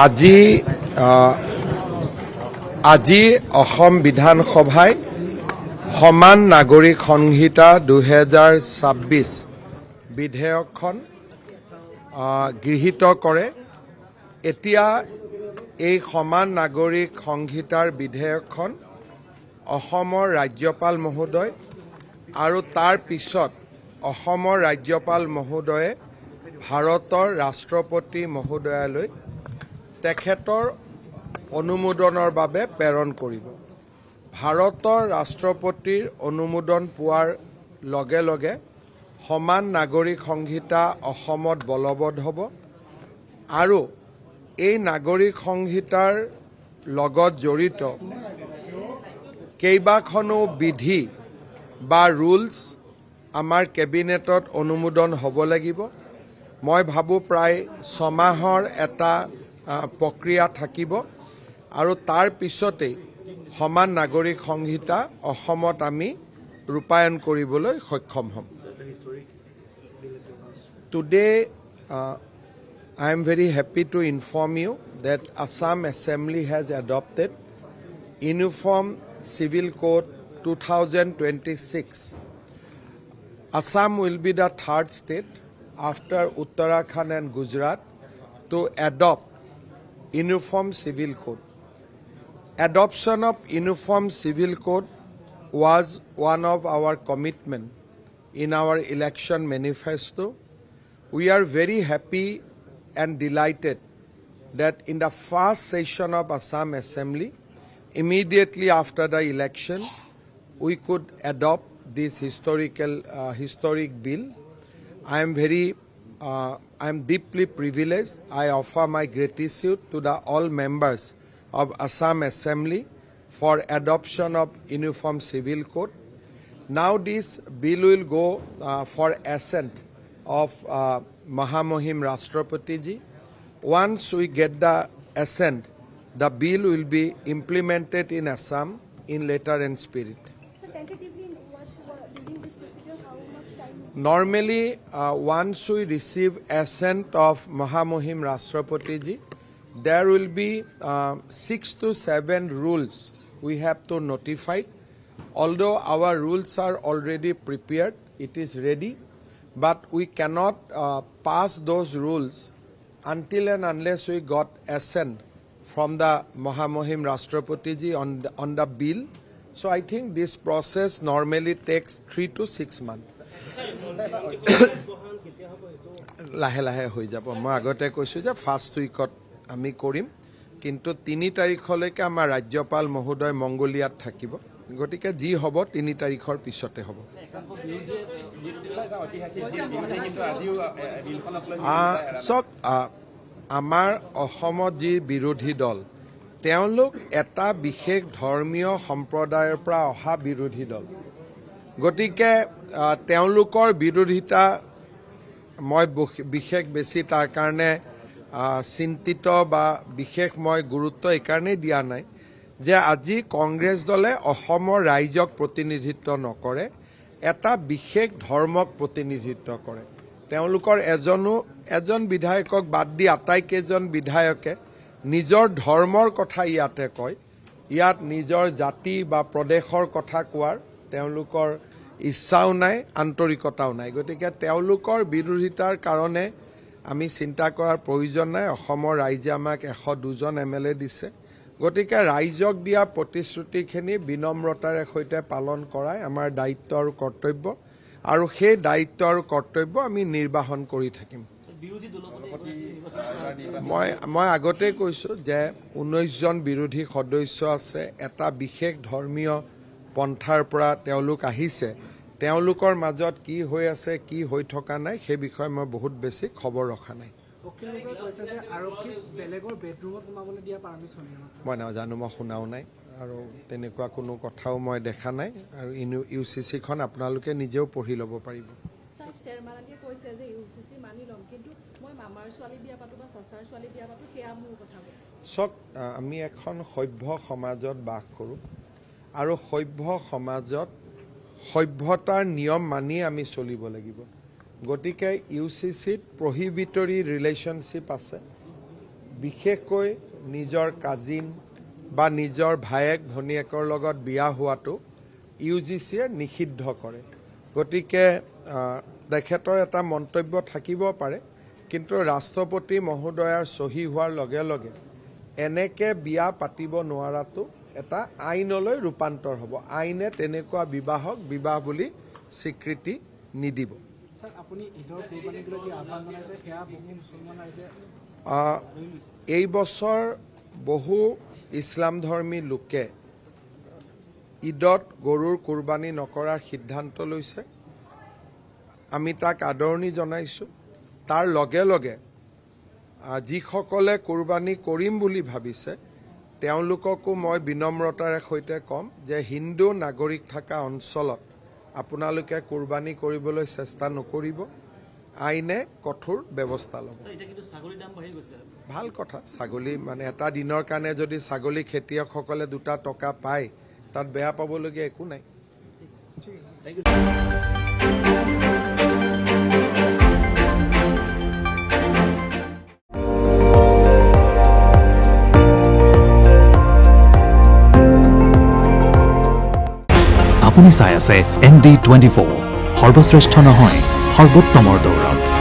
আজি অসম বিধানসভায় সমান নাগৰিক সংহিতা 2026 বিধেয়কখন গৃহীত কৰে। এতিয়া এই সমান নাগৰিক সংহিতাৰ বিধেয়কখন অসমৰ ৰাজ্যপাল মহোদয় আৰু তাৰ পিছত অসমৰ ৰাজ্যপাল মহোদয়ে ভাৰতৰ ৰাষ্ট্ৰপতি মহোদয়ালৈ তেখেতৰ অনুমোদনৰ বাবে প্ৰেৰণ কৰিব। ভাৰতৰ ৰাষ্ট্ৰপতিৰ অনুমোদন পোৱাৰ লগে লগে সমান নাগৰিক সংহিতা অসমত বলবৎ হ'ব আৰু এই নাগৰিক সংহিতাৰ লগত জড়িত কেইবাখনো বিধি বা ৰুলছ আমাৰ কেবিনেটত অনুমোদন হ'ব লাগিব। মই ভাবোঁ প্ৰায় 6 মাহৰ এটা প্ৰক্ৰিয়া থাকিব আৰু তাৰ পিছতেই সমান নাগৰিক সংহিতা অসমত আমি ৰূপায়ণ কৰিবলৈ সক্ষম হ'ম। Today, I am very happy to inform you that Assam Assembly has adopted Uniform Civil Code 2026. Assam will be the third state after Uttarakhand and Gujarat to adopt Uniform Civil Code. Adoption of Uniform Civil Code was one of our commitment in our election manifesto. We are very happy and delighted that in the first session of Assam Assembly, immediately after the election, we could adopt this historic bill. I am deeply privileged. I offer my gratitude to all members of Assam Assembly for adoption of Uniform Civil Code. Now this bill will go for assent of Mahamuhim Rashtrapati ji. Once we get the assent, the bill will be implemented in Assam in letter and spirit. So tentatively, during this procedure, how much time? Normally, once we receive assent of Mahamuhim Rashtrapati ji, there will be 6 to 7 rules we have to notify. Although our rules are already prepared, it is ready, but we cannot pass those rules until and unless we got assent from the Mahamuhim Rashtrapati ji on the bill. So I think this process normally takes 3 to 6 months. লাহে লাহে হৈ যাব। মই আগতে কৈছোঁ যে first উইকত আমি কৰিম, কিন্তু 3 তাৰিখলৈকে আমাৰ ৰাজ্যপাল মহোদয় মংগোলিয়াত থাকিব। গতিকে যি হ'ব 3 তাৰিখৰ পিছতে হ'ব। চব আমাৰ অসমত যি বিৰোধী দল, তেওঁলোক এটা বিশেষ ধৰ্মীয় সম্প্ৰদায়ৰ পৰা অহা বিৰোধী দল। গতিকে তেওঁলোকৰ বিৰোধিতা মই বিশেষ বেছি তাৰ কাৰণে চিন্তিত বা বিশেষ মই গুৰুত্ব এইকাৰণেই দিয়া নাই যে আজি কংগ্ৰেছ দলে অসমৰ ৰাইজক প্ৰতিনিধিত্ব নকৰে, এটা বিশেষ ধৰ্মক প্ৰতিনিধিত্ব কৰে। তেওঁলোকৰ এজন বিধায়কক বাদ দি আটাইকেইজন বিধায়কে নিজৰ ধৰ্মৰ কথা ইয়াতে কয়। ইয়াত নিজৰ জাতি বা প্ৰদেশৰ কথা কোৱাৰ তেওঁলোকৰ ইচ্ছাও নাই, আন্তৰিকতাও নাই। গতিকে তেওঁলোকৰ বিৰোধিতাৰ কাৰণে আমি চিন্তা কৰাৰ প্ৰয়োজন নাই। অসমৰ ৰাইজে আমাক 102জন MLA দিছে। গতিকে ৰাইজক দিয়া প্ৰতিশ্ৰুতিখিনি বিনম্ৰতাৰে সৈতে পালন কৰাই আমাৰ দায়িত্ব আৰু কৰ্তব্য, আৰু সেই দায়িত্ব আৰু কৰ্তব্য আমি নিৰ্বাহন কৰি থাকিম। মই আগতেই কৈছোঁ যে 19জন বিৰোধী সদস্য আছে। এটা বিশেষ ধৰ্মীয় পন্থাৰ পৰা তেওঁলোক আহিছে। তেওঁলোকৰ মাজত কি হৈ আছে, কি হৈ থকা নাই, সেই বিষয়ে মই বহুত বেছি খবৰ ৰখা নাই। মই নাজানো, মই শুনাও নাই আৰু তেনেকুৱা কোনো কথাও মই দেখা নাই। আৰু UCC-খন আপোনালোকে নিজেও পঢ়ি ল'ব পাৰিব। চক, আমি এখন সভ্য সমাজত বাস কৰোঁ আৰু সভ্য সমাজত সভ্যতাৰ নিয়ম মানি আমি চলিব লাগিব। গতিকে UCC-ত প্ৰহিবিটৰী ৰিলেশ্যনশ্বিপ আছে। বিশেষকৈ নিজৰ কাজিন বা নিজৰ ভায়েক ভনীয়েকৰ লগত বিয়া হোৱাটো UGCয়ে নিষিদ্ধ কৰে। গতিকে তেখেতৰ এটা মন্তব্য থাকিব পাৰে, কিন্তু ৰাষ্ট্ৰপতি মহোদয়াৰ চহী হোৱাৰ লগে লগে এনেকে বিয়া পাতিব নোৱাৰাটো এটা আইনলৈ ৰূপান্তৰ হ'ব। আইনে তেনেকুৱা বিবাহক বিবাহ বুলি স্বীকৃতি নিদিব। এই বছৰ বহু ইছলামধৰ্মী লোকে ঈদত গৰুৰ কুৰবানী নকৰাৰ সিদ্ধান্ত লৈছে। আমি তাক আদৰণি জনাইছোঁ। তাৰ লগে লগে যিসকলে কুৰবানী কৰিম বুলি ভাবিছে তেওঁলোককো মই বিনম্ৰতাৰে সৈতে ক'ম যে হিন্দু নাগৰিক থকা অঞ্চলত আপোনালোকে কুৰবানী কৰিবলৈ চেষ্টা নকৰিব। আইনে কঠোৰ ব্যৱস্থা ল'ব। ভাল কথা, ছাগলী মানে এটা দিনৰ কাৰণে যদি ছাগলী খেতিয়কসকলে 2 টকা পায় তাত বেয়া পাবলগীয়া একো নাই। আপুনি চাই আছে ND24, সৰ্বশ্ৰেষ্ঠ নহয় সৰ্বোত্তমৰ দৌৰত।